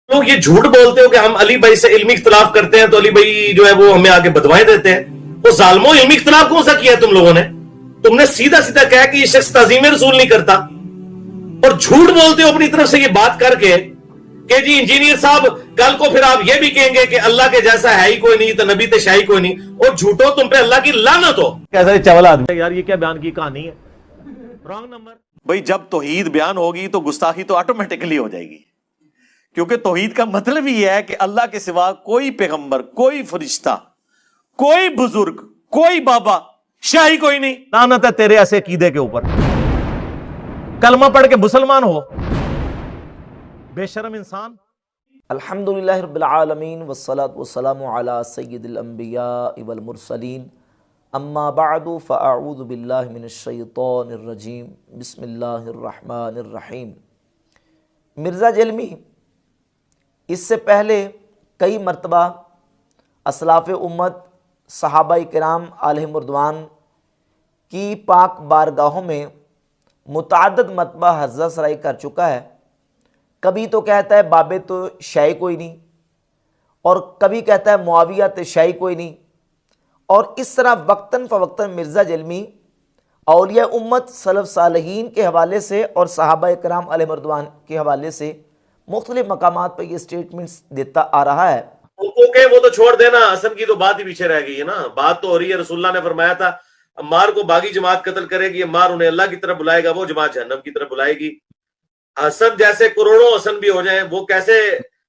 लोग ये झूठ बोलते हो कि हम अली भाई से इल्मी इख्तिलाफ करते हैं तो अली भाई जो है वो हमें आगे बदवाएं देते हैं। वो जालमो, इल्मी इख्तिलाफ कौन सा किया तुम लोगों ने? तुमने सीधा सीधा कहा कि ये शख्स ताज़ीम रसूल नहीं करता, और झूठ बोलते हो अपनी तरफ से ये बात करके कि जी इंजीनियर साहब कल को फिर आप ये भी कहेंगे कि अल्लाह के जैसा है ही कोई नहीं, तो नबी तो शाही कोई नहीं। और झूठो, तुम पे अल्लाह की लानत हो। कैसा चवल आदमी यार, ये क्या बयान की कहानी है? Wrong number. भाई जब तौहीद बयान होगी तो गुस्ताखी तो ऑटोमेटिकली हो जाएगी, क्योंकि तौहीद का मतलब ही है कि अल्लाह के सिवा कोई पैगंबर, कोई फरिश्ता, कोई बुजुर्ग, कोई बाबा, शाही कोई नहीं। लानत है तेरे ऐसे अकीदे के ऊपर। कलमा पढ़ के मुसलमान हो, बेशरम इंसान। अल्हम्दुलिल्लाहि रब्बिल आलमीन वस्सलातु वस्सलामु अला सय्यिदिल अंबिया वल मुरसलीन अम्मा बअदु फ़अऊज़ु बिल्लाहि मिनश शैतानिर रजीम बिस्मिल्लाहिर रहमानिर रहीम। मिर्ज़ा जलमी इससे पहले कई मरतबा असलाफ़ उम्मत सहाबाए किराम अलैहिमुर्रिदवान की पाक बारगाहों में मुतअद्दिद मरतबा हर्ज़ा सराई कर चुका है। कभी तो कहता है बाबे तो शाही कोई नहीं, और कभी कहता है मुआविया तो शाही कोई नहीं। और इस तरह वक्तन फ़वक्तन मिर्ज़ा जलमी औलिया उम्मत सलफ़ सालिहीन के हवाले से और सहाबाए किराम अलैहिमुर्रिदवान के हवाले से मुख्तलिफ मकामात पर ये स्टेटमेंट्स देता आ रहा है। ओके, वो तो छोड़ देना, हसन की तो बात ही पीछे रह गई है ना। बात तो हो रही है, रसूलुल्लाह ने फरमाया था अम्मार को बागी जमात कत्ल करेगी, अम्मार उन्हें अल्लाह की तरफ बुलाएगा, वो जमात जहन्नम की तरफ बुलाएगी। हसन जैसे करोड़ों हसन भी हो जाएं, वो कैसे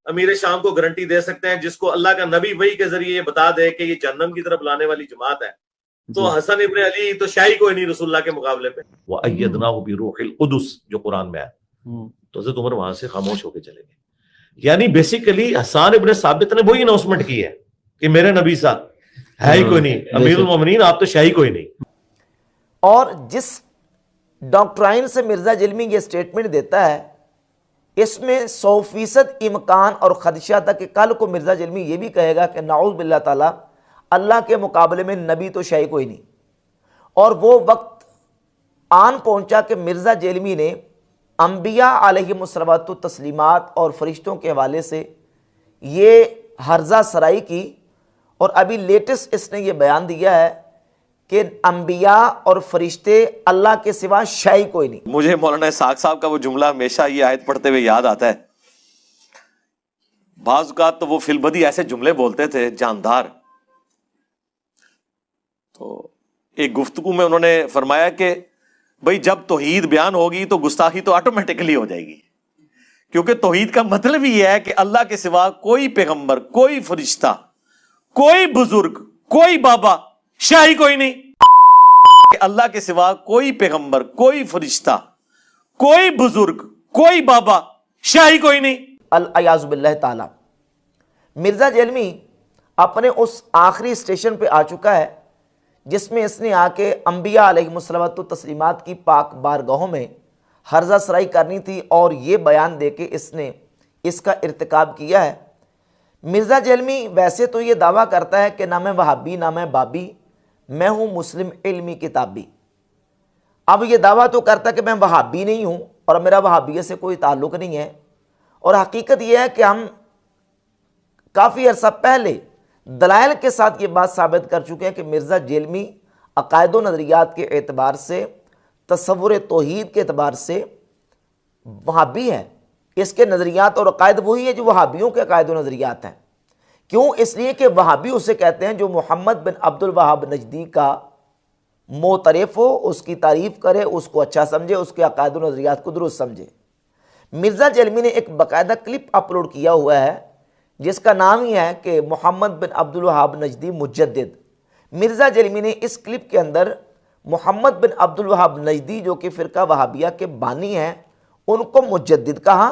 अमीर शाम को गारंटी दे सकते हैं जिसको अल्लाह का नबी वही के जरिए बता दे कि ये जहन्नम की तरफ लाने वाली जमात है? तो हसन इब्न अली तो शाही कोई नहीं रसूलुल्लाह के मुकाबले पे। व अय्यदनाहु बिरूहिल कुदुस जो कुरान में है, तो हज़रत उमर वहां से खामोश होकर चले गए। यानी बेसिकली हसन इब्न साबित ने वही अनाउंसमेंट की है कि मेरे नबी साहब है ही कोई नहीं, अमीरुल मोमिनीन आप तो शाही कोई नहीं। और जिस डॉक्ट्राइन से मिर्ज़ा जलमी ये स्टेटमेंट देता है, इसमें 100% इम्कान और खदशा था कि कल को मिर्ज़ा जलमी ये भी कहेगा कि नाउज़ बिल्लाह ताला अल्लाह के मुकाबले में नबी तो शाही कोई नहीं। और वो वक्त आन पहुंचा कि मिर्ज़ा जलमी ने अंबिया अलैहिमुस्सलातु तस्लीमात और फरिश्तों के हवाले से ये हर्जा सराई की। और अभी लेटेस्ट इसने ये बयान दिया है कि अंबिया और फरिश्ते अल्लाह के सिवा शाही कोई नहीं। मुझे मौलाना इसहाक साहब का वो जुमला हमेशा ये आयत पढ़ते हुए याद आता है। बाज़ औक़ात तो वो फिलबदी ऐसे जुमले बोलते थे जानदार। तो एक गुफ्तगू में उन्होंने फरमाया कि भाई जब तौहीद बयान होगी तो गुस्ताखी तो ऑटोमेटिकली हो जाएगी, क्योंकि तौहीद का मतलब ही है कि अल्लाह के सिवा कोई पैगंबर, कोई फरिश्ता, कोई बुजुर्ग, कोई बाबा, शाही कोई नहीं। अल्लाह के सिवा कोई पैगंबर, कोई फरिश्ता, कोई बुजुर्ग, कोई बाबा, शाही कोई नहीं। अल-अयाज़ु बिल्लाह ताला। मिर्ज़ा जलमी अपने उस आखिरी स्टेशन पे आ चुका है जिसमें इसने आके अंबिया अलैहिमुस्सलातु तस्लीमात की पाक बारगाहों में हर्जा सराई करनी थी, और ये बयान दे के इसने इसका इर्तिकाब किया है। मिर्ज़ा जलमी वैसे तो ये दावा करता है कि ना मैं वहाबी ना मैं बाबी, मैं हूँ मुस्लिम इल्मी किताबी। अब ये दावा तो करता है कि मैं वहाबी नहीं हूँ और मेरा वहाबियत से कोई ताल्लुक़ नहीं है। और हकीकत यह है कि हम काफ़ी अर्सा पहले दलाइल के साथ ये बात साबित कर चुके हैं कि मिर्ज़ा जलमी अकायद व नज़रियात के एतबार से, तसव्वुर तौहीद के एतबार से वहाबी है। इसके नज़रियात और अकायद वही है जो वहाबियों के अकायद व नज़रियात हैं। क्यों? इसलिए कि वहाबी उसे कहते हैं जो मोहम्मद बिन अब्दुल वहाब नजदी का मोतरफ हो, उसकी तारीफ़ करे, उसको अच्छा समझे, उसके अकायद व नज़रियात को दुरुस्त समझे। मिर्ज़ा जलमी ने एक बाकायदा क्लिप अपलोड किया हुआ है जिसका नाम ही है कि मोहम्मद बिन अब्दुल वहाब नजदी मुजद्दिद। मिर्ज़ा जलमी ने इस क्लिप के अंदर मोहम्मद बिन अब्दुल वहाब नजदी जो कि फ़िरका वहाबिया के बानी हैं उनको मुजद्दिद कहा,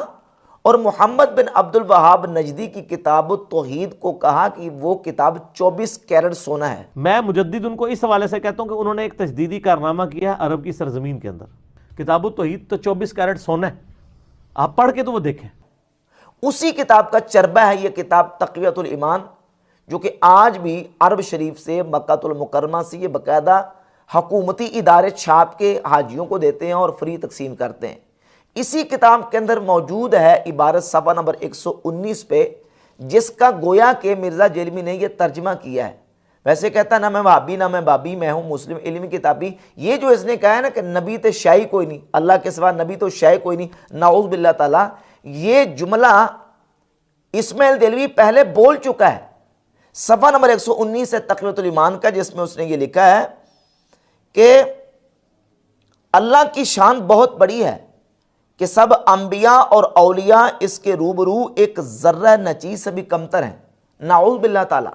और मोहम्मद बिन अब्दुल वहाब नजदी की किताब तौहीद को कहा कि वो किताब 24 कैरेट सोना है। मैं मुजद्दिद उनको इस हवाले से कहता हूं कि उन्होंने एक तजदीदी कारनामा किया है अरब की सरजमीन के अंदर। किताब तौहीद तो 24 कैरेट सोना है, आप पढ़ के तो वो देखें। उसी किताब का चरबा है ये किताब तक़वियतुल ईमान, जो कि आज भी अरब शरीफ से, मक्कातुल मुकर्रमा से ये बाकायदा हकूमती इदारे छाप के हाजियों को देते हैं और फ्री तकसीम करते हैं। इसी किताब के अंदर मौजूद है इबारत सफ़ा नंबर 119 पे, जिसका गोया के मिर्ज़ा जेलमी ने यह तर्जमा किया है। वैसे कहता ना मैं वहाबी ना मैं बाबी, मैं हूँ मुस्लिम इल्मी किताबी। ये जो इसने कहा है ना कि नबी तो शाही कोई नहीं, अल्लाह के सिवा नबी तो शाही कोई नहीं, नाऊज़ बिल्लाह ताला, ये जुमला इस्माइल देलवी पहले बोल चुका है सफ़ा नंबर 119 है तक़वियतुल ईमान का, जिसमें उसने ये लिखा है कि अल्लाह की शान बहुत बड़ी है कि सब अंबिया और औलिया इसके रूबरू एक ज़र्रा नचीज़ से भी कमतर हैं। नाऊज़ बिल्लाह ताला,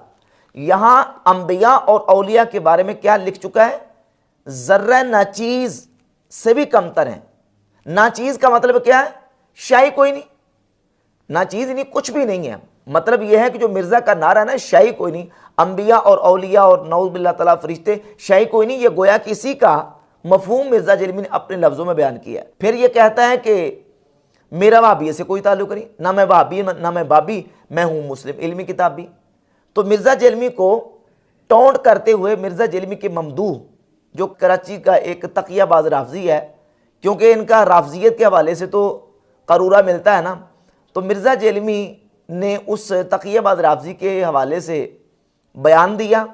यहां अंबिया और औलिया के बारे में क्या लिख चुका है? ज़र्रा नचीज़ से भी कमतर हैं। नाचीज़ का मतलब क्या है? शाही कोई नहीं, नाचीज़ नहीं, कुछ भी नहीं है। मतलब यह है कि जो मिर्ज़ा का नारा है ना, शाही कोई नहीं, अंबिया और औलिया और नाऊज़ बिल्लाह ताला फरिश्ते शाही कोई नहीं, ये गोया किसी का मफहूम मिर्ज़ा जेलमी ने अपने लफ्ज़ों में बयान किया है। फिर ये कहता है कि मेरा वहाबी से कोई ताल्लुक़ नहीं, ना मैं वहाबी ना मैं बाबी, मैं हूँ मुस्लिम इल्मी किताबी। तो मिर्ज़ा जेलमी को टोंट करते हुए मिर्ज़ा जेलमी के ममदूह, जो कराची का एक तकियाबाज राफजी है, क्योंकि इनका राफजियत के हवाले से तो करूरा मिलता है ना, तो मिर्ज़ा जेलमी ने उस तकियाबाज राफजी के हवाले से बयान दिया।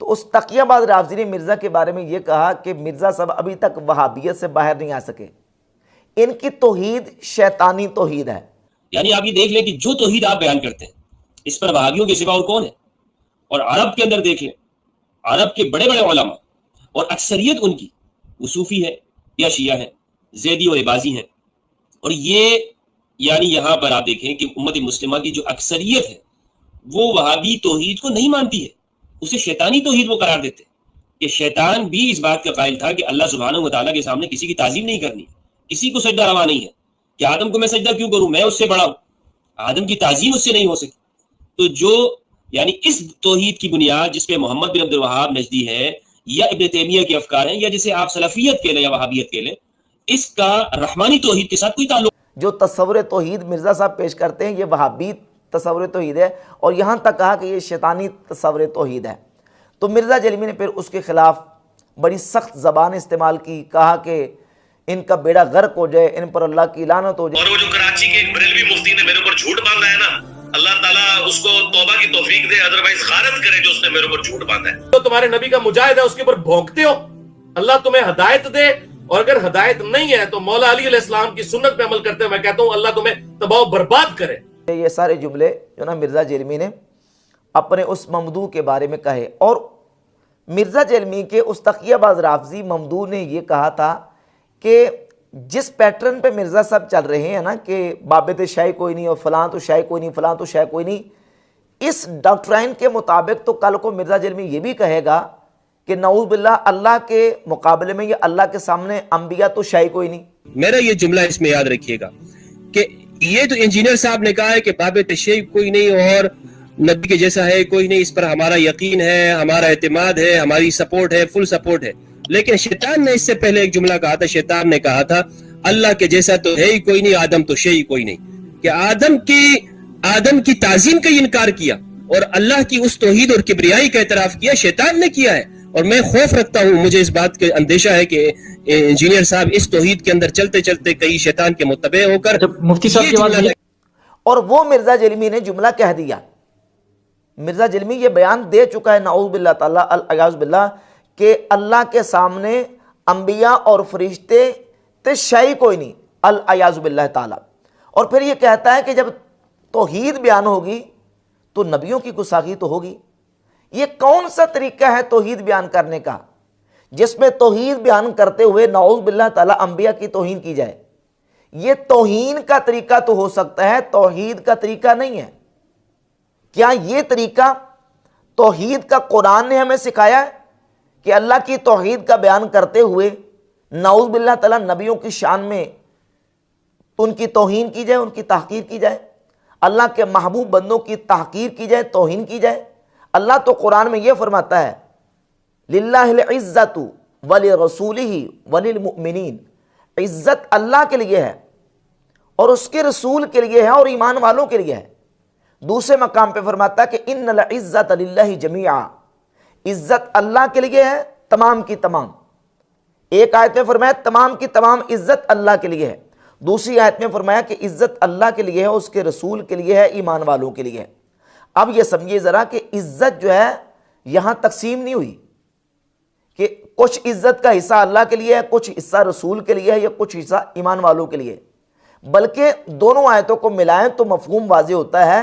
तो उस तकियाबाज राफजी ने मिर्ज़ा के बारे में ये कहा कि मिर्ज़ा साहब अभी तक वहाबियत से बाहर नहीं आ सके, इनकी तौहीद शैतानी तौहीद है। यानी आप ये देख लें कि जो तौहीद आप बयान करते हैं इस पर वहाबियों के सिवा और कौन है। और अरब के अंदर देख लें, अरब के बड़े बड़े उलमा और अक्सरियत उनकी वो सूफी है या शिया है, जैदी और इबाजी हैं। और ये यानी यहाँ पर आप देखें कि उम्मत मुस्लिमा की जो अक्सरियत है वो वहाबी तौहीद को नहीं मानती है, उसे शैतानी तौहीद वो करार देते हैं। कि शैतान भी इस बात का कायल था कि अल्लाह सुब्हानहू व तआला के सामने किसी की ताज़ीम नहीं करनी, किसी को सजदा रवा नहीं है कि आदम को मैं सजदा क्यों करूं, मैं उससे बड़ा हूं, आदम की ताज़ीम उससे नहीं हो सकी। तो जो यानी इस तौहीद की बुनियाद जिस पे मोहम्मद बिन अब्दुल वहाब नजदी है या इब्न तैमिया के अफकार हैं या जिसे आप सलफियत के लें या वहाबियत के लें, इसका रहमानी तौहीद के साथ कोई ताल्लुक। जो तस्वुर तौहीद मिर्ज़ा साहब पेश करते हैं ये वहाबी तस्वुर तौहीद है, और यहाँ तक कहा कि ये शैतानी तस्वुर तौहीद है। तो मिर्ज़ा जेलमी ने फिर उसके खिलाफ बड़ी सख्त ज़बान इस्तेमाल की, कहा कि इनका बेड़ा गर्क हो जाए, इन पर अल्लाह की लानत हो जाए। और वो जो कराची के एक बरेलवी मुफ्ती ने मेरे ऊपर झूठ बांधा है ना, अल्लाह ताला उसको तौबा की तौफीक दे, अदरवाइज गारत करे जो उसने मेरे ऊपर झूठ बांधा है। तो तुम्हारे नबी का मुजाहिद है, उसके ऊपर भौंकते हो, अल्लाह तुम्हें हिदायत दे, और अगर हिदायत नहीं है तो मौला अली अलैहिस्सलाम की सुन्नत पे अमल करते हैं। मैं कहता हूं अल्लाह तुम्हें तबाह बर्बाद करे। ये सारे जुमले जो ना मिर्ज़ा जेलमी ने अपने उस ममदू के बारे में कहे। और मिर्ज़ा जेलमी के उस तकियाबाज राफजी ममदू ने ये कहा था कि जिस पैटर्न पे मिर्ज़ा साहब चल रहे हैं ना कि बाबत शाही कोई नहीं और फलां तो शाही कोई नहीं, फलां तो शाही कोई नहीं, इस डॉक्ट्राइन के मुताबिक तो कल को मिर्ज़ा जेलमी ये भी कहेगा कि नऊज़ बिल्लाह अल्लाह के मुकाबले में या अल्लाह के सामने अंबिया तो शाही कोई नहीं। मेरा ये जुमला इसमें याद रखिएगा कि ये तो इंजीनियर साहब ने कहा है कि बाबे तशय्युअ कोई नहीं और नबी के जैसा है कोई नहीं, इस पर हमारा यकीन है, हमारा एतमाद है, हमारी सपोर्ट है, फुल सपोर्ट है। लेकिन शैतान ने इससे पहले एक जुमला कहा था, शैतान ने कहा था अल्लाह के जैसा तो है ही कोई नहीं, आदम तो शै ही कोई नहीं। कि आदम की ताजीम का इनकार किया और अल्लाह की उस तौहीद और किबरियाई का एतराफ किया शैतान ने किया है। और मैं खौफ रखता हूं, मुझे इस बात का अंदेशा है कि इंजीनियर साहब इस तौहीद के अंदर चलते चलते कई शैतान के मुत्तबे होकर मुफ्ती साहब की बात। और वो मिर्ज़ा जेलमी ने जुमला कह दिया, मिर्ज़ा जेलमी ये बयान दे चुका है नाऊज़ बिल्लाह ताला अल-अयाज़ बिल्लाह कि अल्लाह के सामने अंबिया और फरिश्ते ते शाही कोई नहीं, अल-अयाज़ बिल्लाह ताला। और फिर ये कहता है कि जब तौहीद बयान होगी तो नबियों की गुस्ताखी तो होगी। ये कौन सा तरीका है तौहीद बयान करने का जिसमें तौहीद बयान करते हुए नाऊज़ बिल्लाह ताला अंबिया की तौहीन की जाए? ये तौहीन का तरीका तो हो सकता है, तौहीद का तरीका नहीं है। क्या ये तरीका तौहीद का कुरान ने हमें सिखाया है कि अल्लाह की तौहीद का बयान करते हुए नाऊज़ बिल्लाह ताला नबियों की शान में उनकी तौहीन की जाए, उनकी तहकीर की जाए, अल्लाह के महबूब बंदों की तहकीर की जाए, तौहीन की जाए? अल्लाह तो कुरान में यह फरमाता है लिल्लाहिल इज़्ज़तु वलिरसूलिही वलिलमुमिनीन, इज़्ज़त अल्लाह के लिए है और उसके रसूल के लिए है और ईमान वालों के लिए है। दूसरे मकाम पे फरमाता है कि इन्नल इज़्ज़त लिल्लाहि जमीआ, इज़्ज़त अल्लाह के लिए है तमाम की तमाम। एक आयत में फरमाया तमाम की तमाम इज़्ज़त अल्लाह के लिए है। दूसरी आयत में फरमाया कि इज्जत अल्लाह के लिए है, उसके रसूल के लिए है, ईमान वालों के लिए है। अब ये समझिए ज़रा कि इज्जत जो है यहाँ तकसीम नहीं हुई कि कुछ इज्जत का हिस्सा अल्लाह के लिए है, कुछ हिस्सा रसूल के लिए है, या कुछ हिस्सा ईमान वालों के लिए, बल्कि दोनों आयतों को मिलाएं तो मफहूम वाज़ेह होता है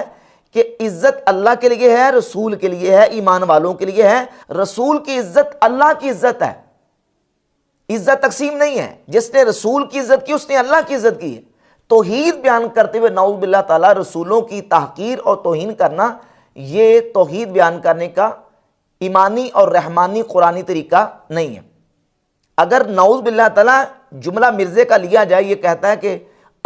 कि इज्जत अल्लाह के लिए है, रसूल के लिए है, ईमान वालों के लिए है। रसूल की इज्जत अल्लाह की इज्जत है, इज्जत तकसीम नहीं है। जिसने रसूल की इज्जत की उसने अल्लाह की इज्जत की है। तौहीद बयान करते हुए नाउज़ बिल्लाह ताला रसूलों की तहकीर और तौहीन करना, ये तौहीद बयान करने का ईमानी और रहमानी कुरानी तरीका नहीं है। अगर नाउज़ बिल्लाह ताला जुमला मिर्जे का लिया जाए, ये कहता है कि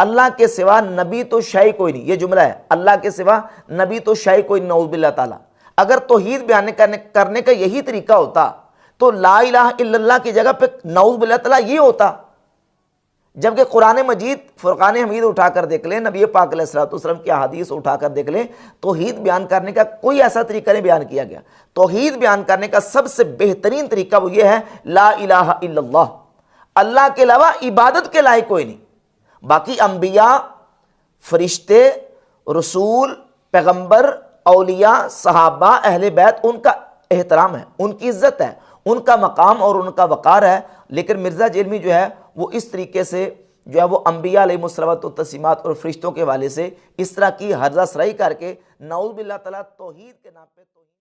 अल्लाह के सिवा नबी तो शाही कोई नहीं, ये जुमला है, अल्लाह के सिवा नबी तो शाही कोई नहीं, नाउज़ बिल्लाह ताला। अगर तौहीद बयान करने का यही तरीका होता तो ला इलाहा इल्लल्लाह की जगह पे नाउज़ बिल्लाह ताला ये होता। जबकि कुरान मजीद फुरकान हमीद उठाकर देख लें, नबी पाक अलैहिस्सलातु वस्सलाम की अहादीस उठाकर देख लें, तौहीद बयान करने का कोई ऐसा तरीका नहीं बयान किया गया। तौहीद बयान करने का सबसे बेहतरीन तरीका वो ये है ला इलाहा इल्लल्लाह, अल्लाह के अलावा इबादत के लायक कोई नहीं। बाकी अंबिया, फरिश्ते, रसूल, पैगंबर, औलिया, सहाबा, अहले बैत, उनका एहतराम है, उनकी इज्जत है, उनका मकाम और उनका वक़ार है। लेकिन मिर्ज़ा जेलमी जो है वो इस तरीके से जो है वो अंबिया अलैहिमुस्सलातो तस्लीमात और फरिश्तों के वाले से इस तरह की हर्जा सराई करके नाउज़ बिल्लाह तआला तौहीद के नाम पे